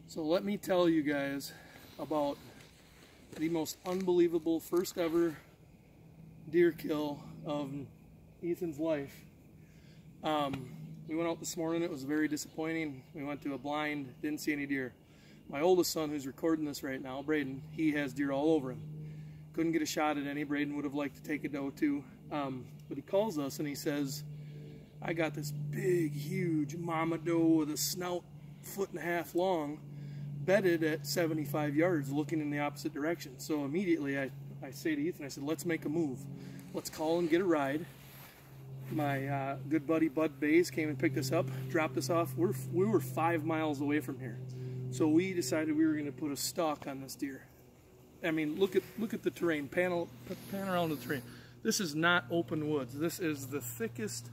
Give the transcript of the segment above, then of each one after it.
So let me tell you guys about the most unbelievable first ever deer kill of Ethan's life. We went out this morning. It was very disappointing. We went to a blind, didn't see any deer. My oldest son, who's recording this right now, Braden, he has deer all over him. Couldn't get a shot at any. Braden would have liked to take a doe too. But he calls us and he says, I got this big, huge mama doe with a snout 1.5 feet long, bedded at 75 yards, looking in the opposite direction. So immediately I say to Ethan, I said, let's make a move. Let's call and get a ride. My good buddy Bud Bays came and picked us up, dropped us off. We were 5 miles away from here. So we decided we were going to put a stalk on this deer. I mean, look at the terrain. Pan around the terrain. This is not open woods. This is the thickest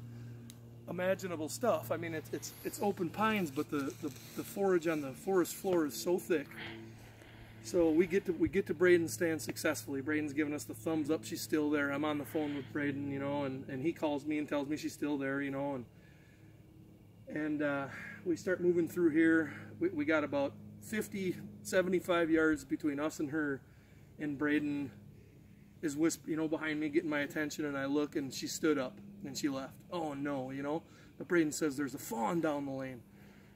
imaginable stuff. I mean, it's open pines, but the forage on the forest floor is so thick. So we get to Braden's stand successfully. Braden's giving us the thumbs up. She's still there. I'm on the phone with Braden, you know, and he calls me and tells me she's still there, you know, and we start moving through here. We got about 50, 75 yards between us and her, and Braden is behind me, getting my attention, and I look, and she stood up, and she left. Oh no, you know, but Braden says there's a fawn down the lane.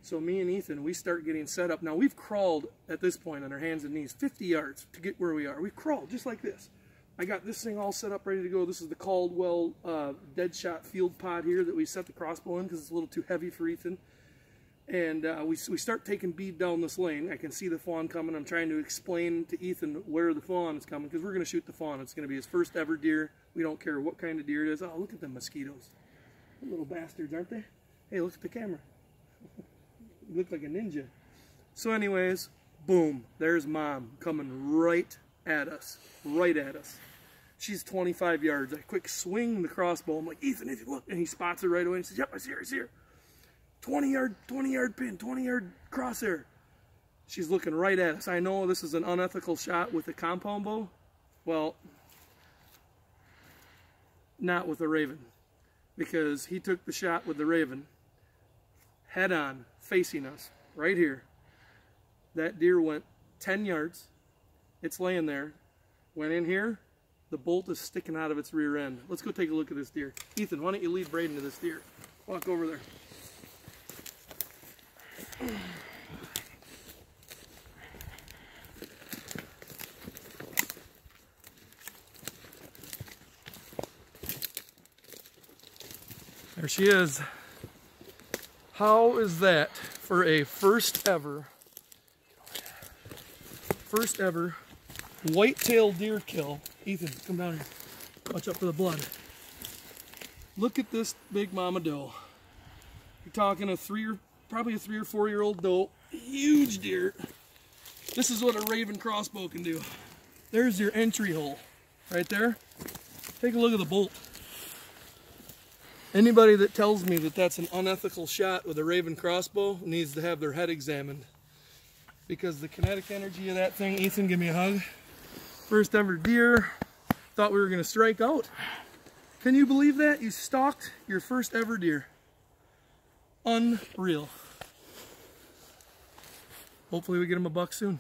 So me and Ethan, we start getting set up. Now we've crawled at this point on our hands and knees 50 yards to get where we are. We've crawled just like this. I got this thing all set up, ready to go. This is the Caldwell Deadshot field pod here that we set the crossbow in because it's a little too heavy for Ethan. And we start taking bead down this lane. I can see the fawn coming. I'm trying to explain to Ethan where the fawn is coming because we're going to shoot the fawn. It's going to be his first ever deer. We don't care what kind of deer it is. Oh, look at them mosquitoes. They're little bastards, aren't they? Hey, look at the camera. You look like a ninja. So anyways, boom, there's Mom coming right at us. Right at us. She's 25 yards. I quick swing the crossbow. I'm like, Ethan, look. And he spots her right away and says, yep, I see her. 20 yard pin, 20 yard crosshair. She's looking right at us. I know this is an unethical shot with a compound bow. Well, not with a Raven. Because he took the shot with the Raven head on, facing us, right here. That deer went 10 yards. It's laying there. Went in here. The bolt is sticking out of its rear end. Let's go take a look at this deer. Ethan, why don't you lead Braden to this deer? Walk over there. There she is. How is that for a first ever white-tailed deer kill? Ethan, come down here. Watch out for the blood. Look at this big mama doe. You're talking probably a 3 or 4 year old doe. Huge deer. This is what a Raven crossbow can do. There's your entry hole right there. Take a look at the bolt. Anybody that tells me that that's an unethical shot with a Raven crossbow needs to have their head examined. Because the kinetic energy of that thing, Ethan, give me a hug. First ever deer. Thought we were going to strike out. Can you believe that? You stalked your first ever deer. Unreal. Hopefully we get him a buck soon.